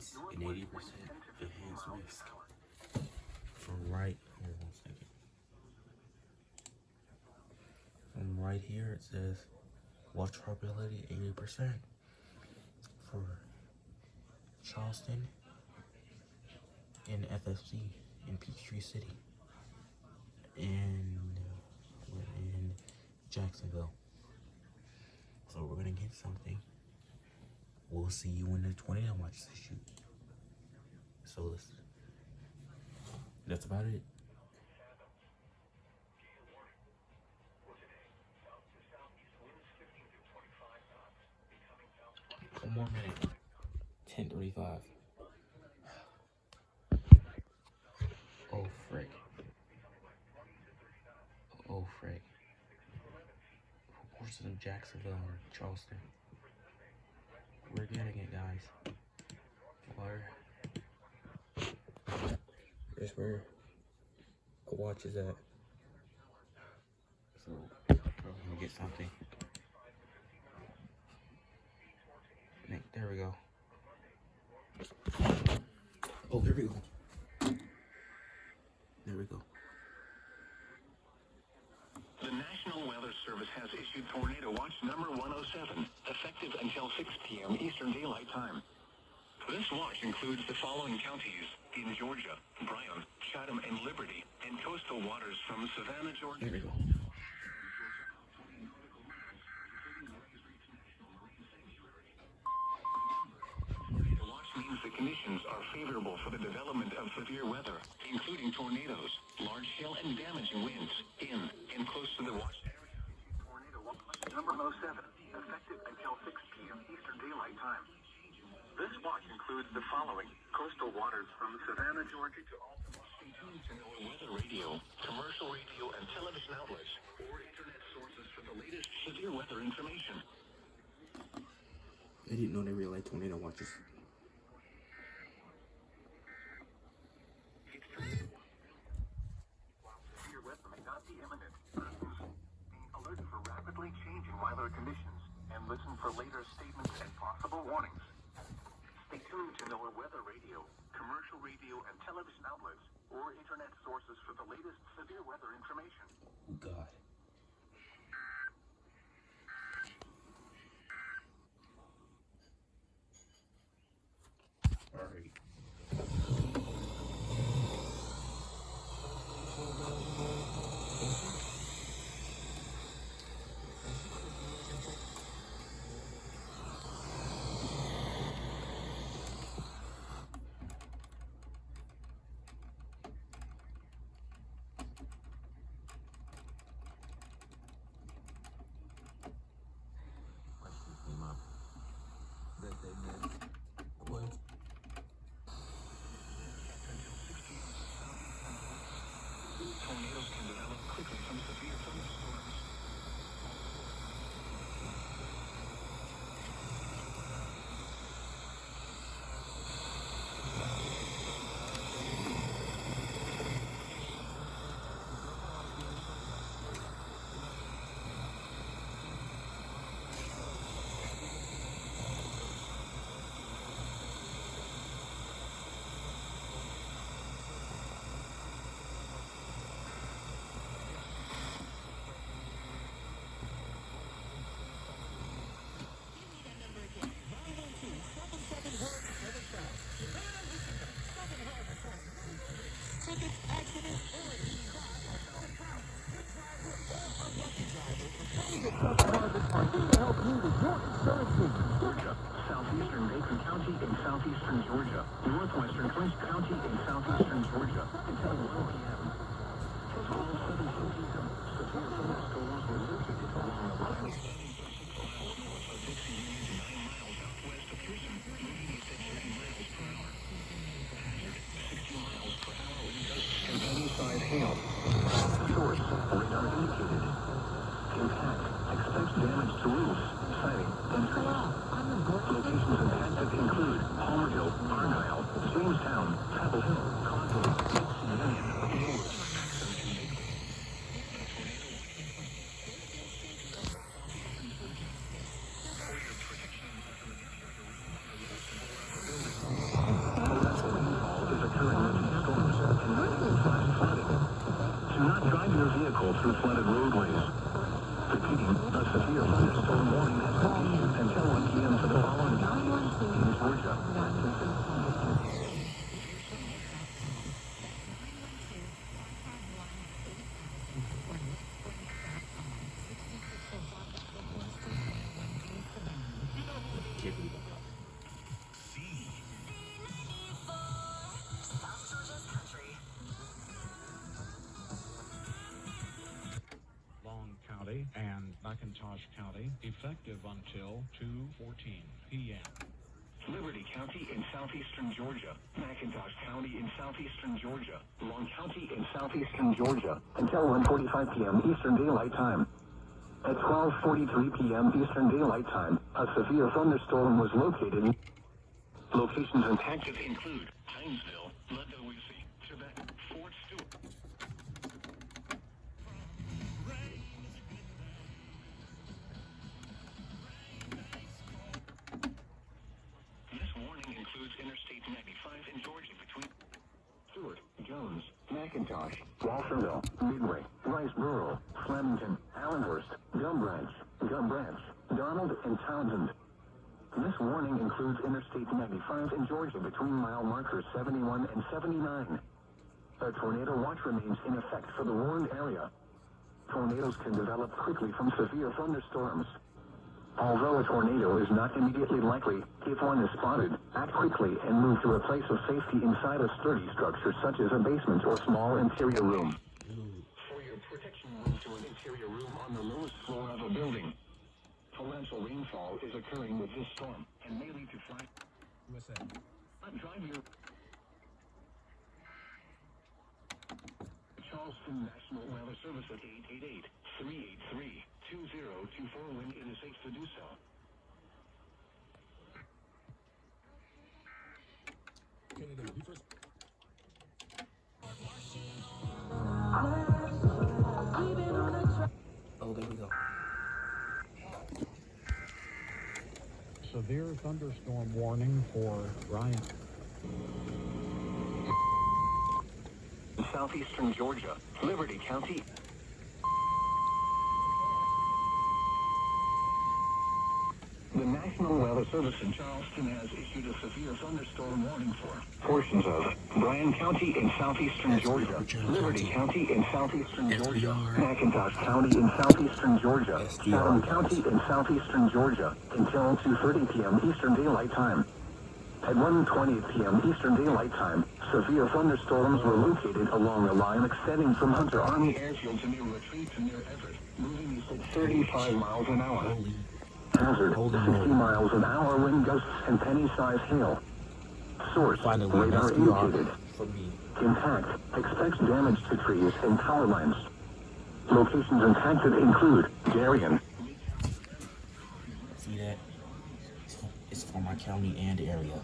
It's an 80% enhanced risk. From right here, 1 second. From right here, it says water probability 80% for Charleston and FFC in Peachtree City, and we're in Jacksonville. So we're gonna get something. We'll see you when the tornado watches the shoot. So listen, that's about it. One more minute. 10:35. Oh frick. Oh frick. Portions of Jacksonville and Charleston. We're getting it, guys. Water. Here's where a watch is at. So we're gonna get something. There we go. Oh, there we go. There we go. The National Weather Service has issued Tornado Watch number 107, effective until 6 p.m. Eastern Daylight Time. This watch includes the following counties in Georgia: Bryan, Chatham, and Liberty, and coastal waters from Savannah, Georgia. There we go. Means the conditions are favorable for the development of severe weather, including tornadoes, large hail, and damaging winds in and close to the watch area. Tornado Watch number 107, effective until 6 p.m. Eastern Daylight Time. This watch includes the following: coastal waters from Savannah, Georgia to Altamont. Stay tuned to NOAA weather radio, commercial radio, and television outlets, or internet sources for the latest severe weather information. I didn't know they really like tornado watches. Changing weather conditions and listen for later statements and possible warnings. Stay tuned to NOAA weather radio, commercial radio, and television outlets, or internet sources for the latest severe weather information. Oh God. All right. Tornadoes can develop quickly from severe thunderstorms. Georgia, southeastern Baker County in southeastern Georgia, northwestern Prince County in southeastern Georgia, until 1 p.m. All 7 counties severe thunderstorms were located along the line. Dixie Union 9 miles southwest of Pearson, moving at 30 miles per hour. Hazard 60 miles per hour with gusts and heavy-side hail. Source radar indicated. Impact. Expects damage to roofs, siding, and trees. Locations impacted include Palmerville, Argyle, Jamestown, Chapel Hill, Conway, Dixie Union, Woolworth, Jackson, and Maple. For your protection, through flooded roadways. Repeating, a severe thunderstorm warning has been issued until 1 p.m. for the following counties in Georgia. Can't believe that. Long County and McIntosh County, effective until 2:14 p.m. Liberty County in southeastern Georgia, McIntosh County in southeastern Georgia, Long County in southeastern Georgia, until 1:45 p.m. Eastern Daylight Time. At 12:43 p.m. Eastern Daylight Time, a severe thunderstorm was located. Locations and tactics include Hinesville, Ludwigsie, Quebec, Fort Stewart. This warning includes Interstate 95 in Georgia between Stewart, Jones, McIntosh, Walterville, Midway, Riceboro, Flemington, Allenhurst, Gum Branch, Donald, and Townsend. This warning includes Interstate 95 in Georgia between mile markers 71 and 79. A tornado watch remains in effect for the warned area. Tornadoes can develop quickly from severe thunderstorms. Although a tornado is not immediately likely, if one is spotted, act quickly and move to a place of safety inside a sturdy structure such as a basement or small interior room. For your protection, move to an interior room on the lowest floor of a building. Torrential rainfall is occurring with this storm and may lead to flash. USA. Drive your Charleston National Weather Service at 888-383-2024 when it is safe to do so. Canada, you first. Oh, there we go. Severe thunderstorm warning for Ryan. In southeastern Georgia, Liberty County. The National Weather Service in Charleston has issued a severe thunderstorm warning for portions of Bryan County in southeastern Georgia, Liberty County in southeastern Georgia, McIntosh County in southeastern Georgia, Chatham County in southeastern Georgia, until 2:30 p.m. Eastern Daylight Time. At 1:20 p.m. Eastern Daylight Time, severe thunderstorms were located along a line extending from Hunter Army Airfield to near Retreat to near Everett, moving east at 35 miles an hour. Hazard, 60 miles an hour wind gusts and penny-sized hail. Source, Finally, radar SDR indicated. for me. Intact, expects damage to trees and power lines. Locations impacted include Darien. See that? It's for my county and area.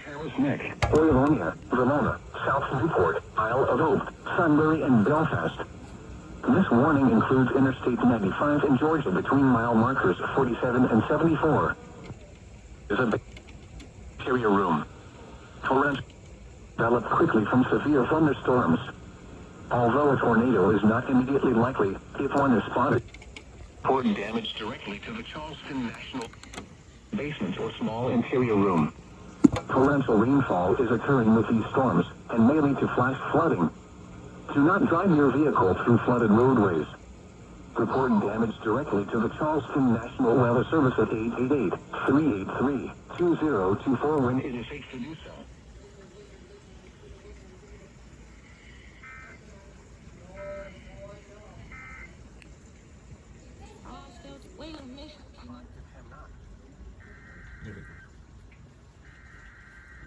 Harris Neck, Oilonia, Vermona, South Newport, Isle of Hope, Sunbury, and Belfast. This warning includes Interstate 95 in Georgia between mile markers 47 and 74. Is a interior room. Torrents develop quickly from severe thunderstorms. Although a tornado is not immediately likely, if one is spotted, report damage directly to the Charleston National basement or small interior room. Torrential rainfall is occurring with these storms and may lead to flash flooding. Do not drive your vehicle through flooded roadways. Report damage directly to the Charleston National Weather Service at 888-383-2024 when it is safe to do so. Here we go.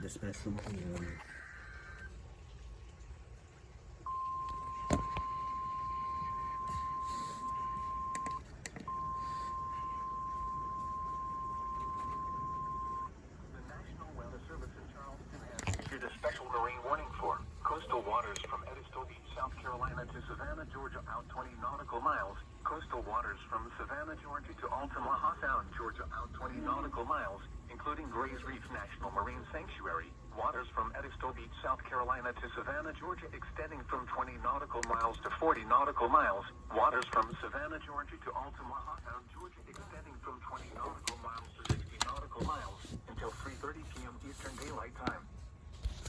The special warning. Special marine warning for coastal waters from Edisto Beach, South Carolina to Savannah, Georgia, out 20 nautical miles. Coastal waters from Savannah, Georgia to Altamaha Sound, Georgia, out 20 nautical miles, including Grays Reef National Marine Sanctuary, waters from Edisto Beach, South Carolina to Savannah, Georgia, extending from 20 nautical miles to 40 nautical miles, waters from Savannah, Georgia to Altamaha Sound, Georgia, extending from 20 nautical miles to 60 nautical miles until 3:30 p.m. Eastern Daylight Time.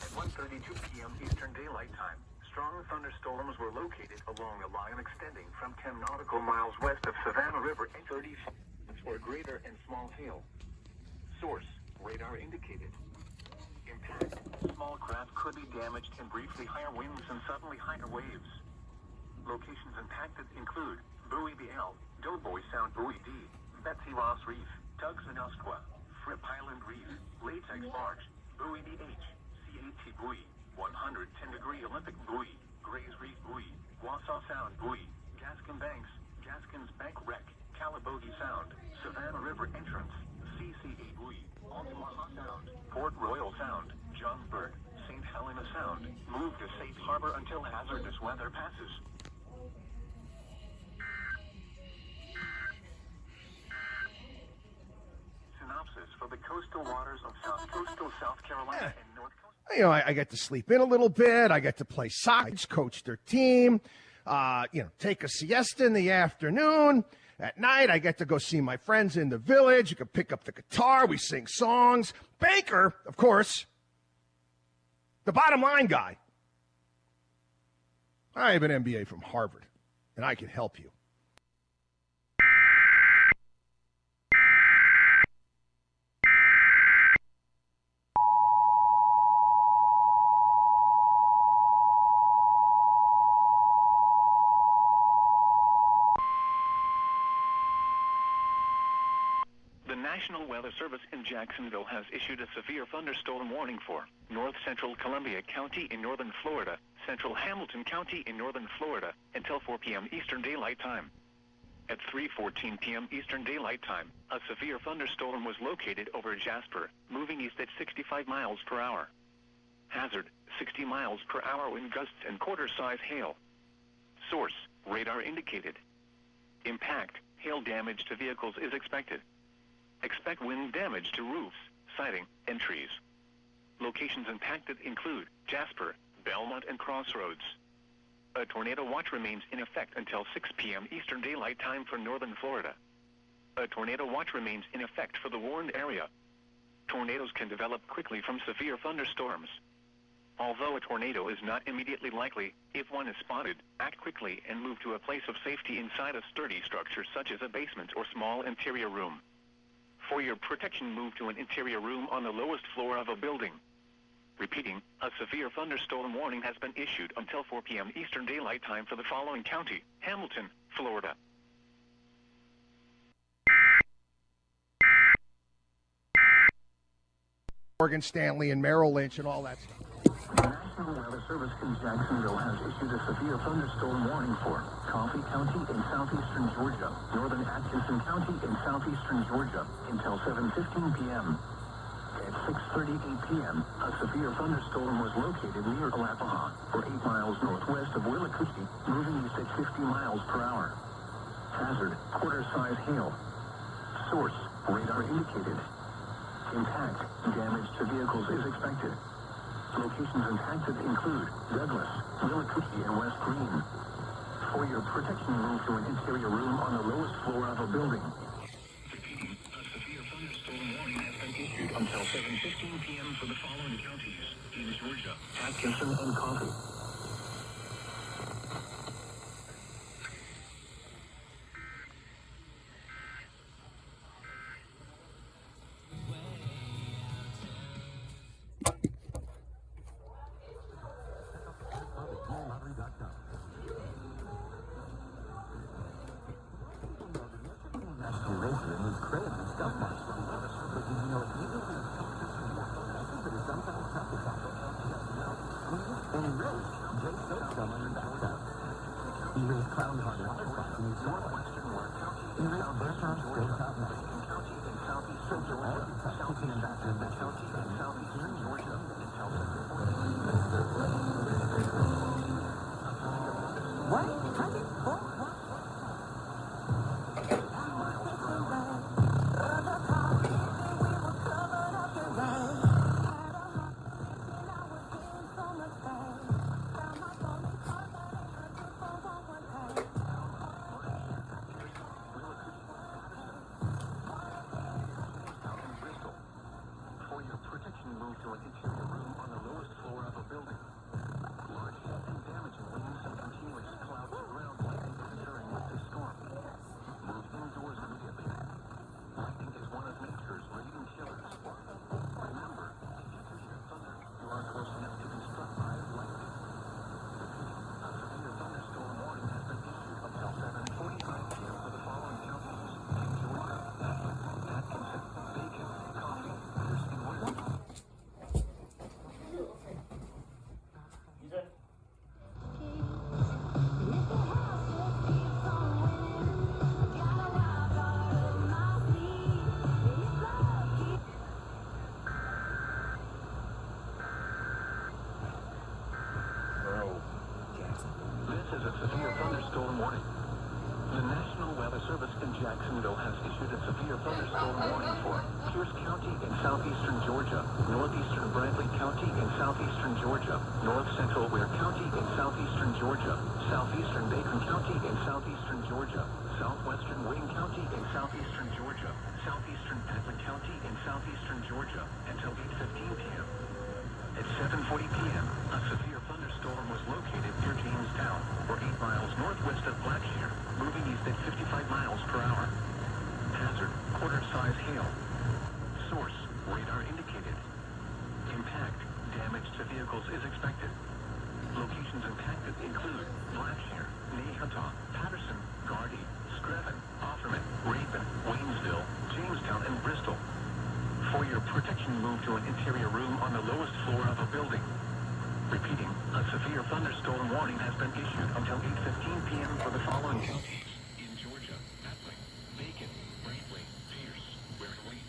At 1:32 p.m. Eastern Daylight Time, strong thunderstorms were located along a line extending from 10 nautical miles west of Savannah River and 30 for greater and small hail. Source, radar indicated. Impact, small craft could be damaged in briefly higher winds and suddenly higher waves. Locations impacted include Buoy BL, Doughboy Sound Buoy D, Betsy Ross Reef, Tugs and Usqua, Fripp Island Reef, Latex Barge, Buoy DH, CAT Buoy, 110-degree Olympic Buoy, Grays Reef Buoy, Wausau Sound Buoy, Gaskin Banks, Gaskins Bank Wreck, Calabogie Sound, Savannah River Entrance, CCA Buoy, Altamaha Sound, Port Royal Sound, Johnsburg, St. Helena Sound, move to safe harbor until hazardous weather passes. Synopsis for the coastal waters of coastal South Carolina and North Coast. You know, I get to sleep in a little bit. I get to play soccer, coach their team, take a siesta in the afternoon. At night, I get to go see my friends in the village. You can pick up the guitar. We sing songs. Baker, of course, the bottom line guy. I have an MBA from Harvard, and I can help you. The National Weather Service in Jacksonville has issued a severe thunderstorm warning for North Central Columbia County in northern Florida, Central Hamilton County in northern Florida, until 4 p.m. Eastern Daylight Time. At 3:14 p.m. Eastern Daylight Time, a severe thunderstorm was located over Jasper, moving east at 65 miles per hour. Hazard, 60 miles per hour wind gusts and quarter-size hail. Source, radar indicated. Impact, hail damage to vehicles is expected. Expect wind damage to roofs, siding, and trees. Locations impacted include Jasper, Belmont, and Crossroads. A tornado watch remains in effect until 6 p.m. Eastern Daylight Time for northern Florida. A tornado watch remains in effect for the warned area. Tornadoes can develop quickly from severe thunderstorms. Although a tornado is not immediately likely, if one is spotted, act quickly and move to a place of safety inside a sturdy structure such as a basement or small interior room. For your protection, move to an interior room on the lowest floor of a building. Repeating, a severe thunderstorm warning has been issued until 4 p.m. Eastern Daylight Time for the following county: Hamilton, Florida. Morgan Stanley and Merrill Lynch and all that stuff. The National Weather Service in Jacksonville has issued a severe thunderstorm warning for Coffee County in southeastern Georgia, northern Atchison County in southeastern Georgia, until 7:15 p.m. At 6:38 p.m., a severe thunderstorm was located near Alapaha, or 8 miles northwest of Willacoochee, moving east at 50 miles per hour. Hazard, quarter-size hail. Source, radar indicated. Impact, damage to vehicles is expected. Locations impacted include Douglas, Willacoochee, and West Green. For your protection, move to an interior room on the lowest floor of a building. Repeating, a severe thunderstorm warning has been issued until 7:15 p.m. for the following counties in Georgia: Atkinson and Coffee. thunderstorm warning for Pierce County in southeastern Georgia, northeastern Bradley County in southeastern Georgia, north central Ware County in southeastern Georgia, southeastern Bacon County in southeastern Georgia, southwestern Wayne County in southeastern Georgia, southeastern Atlas County in southeastern Georgia until 8:15 p.m. At 7:40 p.m., a severe thunderstorm was located near Jamestown, or 8 miles northwest of Blackshear, moving east at 55 miles per hour. Hazard, quarter-size hail. Source, radar indicated. Impact, damage to vehicles is expected. Locations impacted include Blackshear, Nahantah, Patterson, Gardy, Screven, Offerman, Raven, Waynesville, Jamestown, and Bristol. For your protection, move to an interior room on the lowest floor of a building. Repeating, a severe thunderstorm warning has been issued until 8:15 p.m. for the following counties in Georgia: Atlas, Bacon, Bradley, Pierce, Ware, Wayne.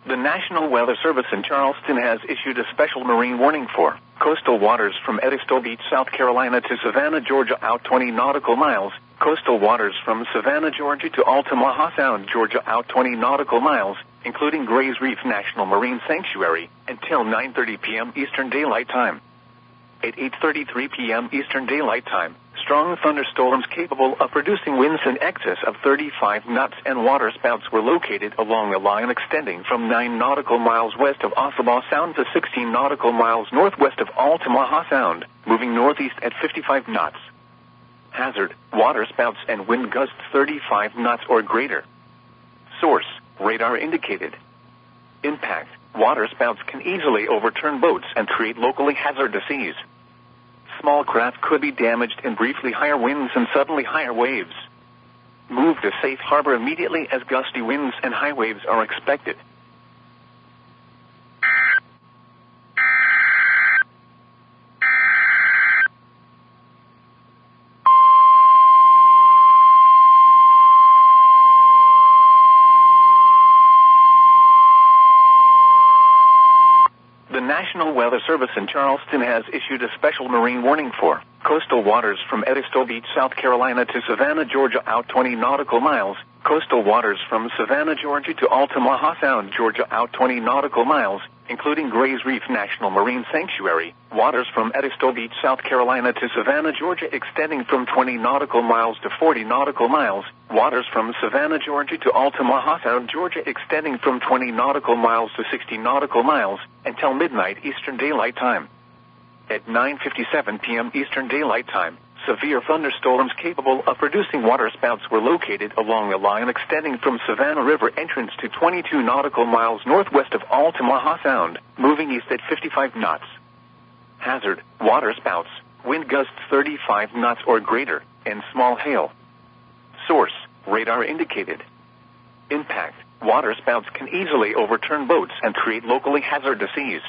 The National Weather Service in Charleston has issued a special marine warning for coastal waters from Edisto Beach, South Carolina to Savannah, Georgia, out 20 nautical miles. Coastal waters from Savannah, Georgia to Altamaha Sound, Georgia, out 20 nautical miles, including Gray's Reef National Marine Sanctuary, until 9:30 p.m. Eastern Daylight Time. At 8:33 p.m. Eastern Daylight Time, strong thunderstorms capable of producing winds in excess of 35 knots and waterspouts were located along a line extending from 9 nautical miles west of Ossabaw Sound to 16 nautical miles northwest of Altamaha Sound, moving northeast at 55 knots. Hazard, waterspouts and wind gusts 35 knots or greater. Source, radar indicated. Impact, waterspouts can easily overturn boats and create locally hazardous seas. Small craft could be damaged in briefly higher winds and suddenly higher waves. Move to safe harbor immediately as gusty winds and high waves are expected. The National Weather Service in Charleston has issued a special marine warning for coastal waters from Edisto Beach, South Carolina to Savannah, Georgia, out 20 nautical miles. Coastal waters from Savannah, Georgia to Altamaha Sound, Georgia, out 20 nautical miles, including Gray's Reef National Marine Sanctuary. Waters from Edisto Beach, South Carolina to Savannah, Georgia, extending from 20 nautical miles to 40 nautical miles. Waters from Savannah, Georgia to Altamaha Sound, Georgia, extending from 20 nautical miles to 60 nautical miles until midnight Eastern Daylight Time. At 9:57 p.m. Eastern Daylight Time, severe thunderstorms capable of producing waterspouts were located along a line extending from Savannah River entrance to 22 nautical miles northwest of Altamaha Sound, moving east at 55 knots. Hazard, waterspouts, wind gusts 35 knots or greater, and small hail. Source, radar indicated. Impact, waterspouts can easily overturn boats and create locally hazardous seas.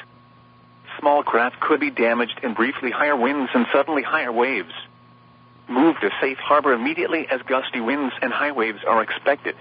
Small craft could be damaged in briefly higher winds and suddenly higher waves. Move to safe harbor immediately as gusty winds and high waves are expected.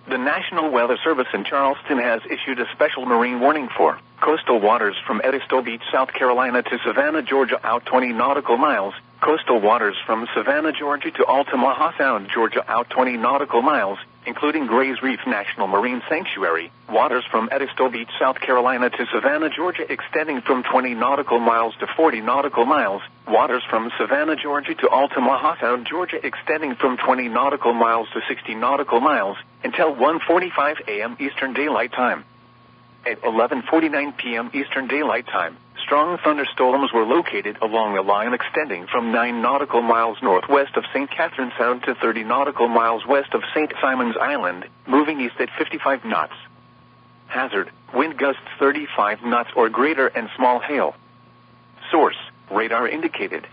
The National Weather Service in Charleston has issued a special marine warning for coastal waters from Edisto Beach, South Carolina to Savannah, Georgia, out 20 nautical miles. Coastal waters from Savannah, Georgia to Altamaha Sound, Georgia, out 20 nautical miles, including Gray's Reef National Marine Sanctuary. Waters from Edisto Beach, South Carolina to Savannah, Georgia, extending from 20 nautical miles to 40 nautical miles. Waters from Savannah, Georgia to Altamaha Sound, Georgia, extending from 20 nautical miles to 60 nautical miles until 1:45 a.m. Eastern Daylight Time. At 11:49 p.m. Eastern Daylight Time, Strong thunderstorms were located along a line extending from 9 nautical miles northwest of St. Catherine Sound to 30 nautical miles west of St. Simon's Island, moving east at 55 knots. Hazard, wind gusts 35 knots or greater and small hail. Source, radar indicated.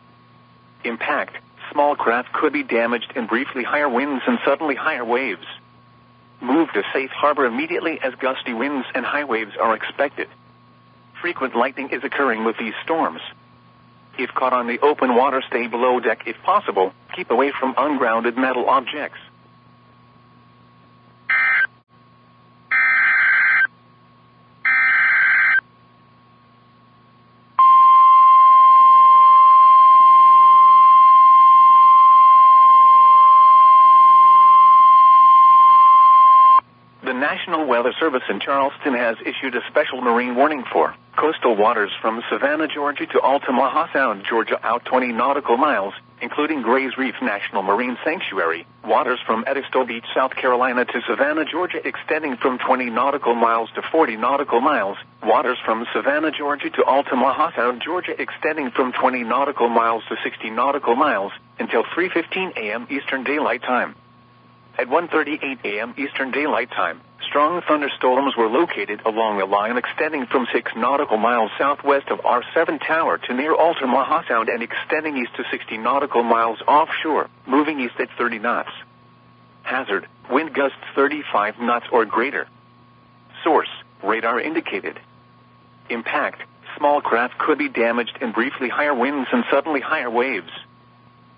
Impact, small craft could be damaged and briefly higher winds and suddenly higher waves. Move to safe harbor immediately as gusty winds and high waves are expected. Frequent lightning is occurring with these storms. If caught on the open water, stay below deck if possible. Keep away from ungrounded metal objects. The National Weather Service in Charleston has issued a special marine warning for coastal waters from Savannah, Georgia to Altamaha Sound, Georgia out 20 nautical miles, including Gray's Reef National Marine Sanctuary, waters from Edisto Beach, South Carolina to Savannah, Georgia extending from 20 nautical miles to 40 nautical miles, waters from Savannah, Georgia to Altamaha Sound, Georgia extending from 20 nautical miles to 60 nautical miles, until 3:15 a.m. Eastern Daylight Time. At 1:38 a.m. Eastern Daylight Time, strong thunderstorms were located along a line extending from 6 nautical miles southwest of R7 Tower to near Altamaha Sound and extending east to 60 nautical miles offshore, moving east at 30 knots. Hazard, wind gusts 35 knots or greater. Source, radar indicated. Impact, small craft could be damaged and briefly higher winds and suddenly higher waves.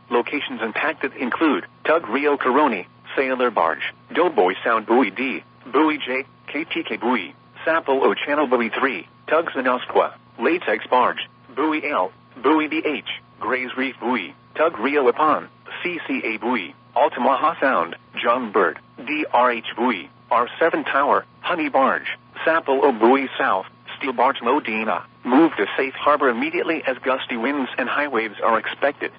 Locations impacted include Tug Rio Caroni, Sailor Barge, Doughboy Sound Buoy D, Buoy J, KTK Buoy, Sapple O Channel Buoy 3, Tugs Anasqua, Latex Barge, Buoy L, Buoy BH, Gray's Reef Buoy, Tug Rio Upon, CCA Buoy, Altamaha Sound, John Bird, DRH Buoy, R7 Tower, Honey Barge, Sapple O Buoy South, Steel Barge Modena. Move to safe harbor immediately as gusty winds and high waves are expected.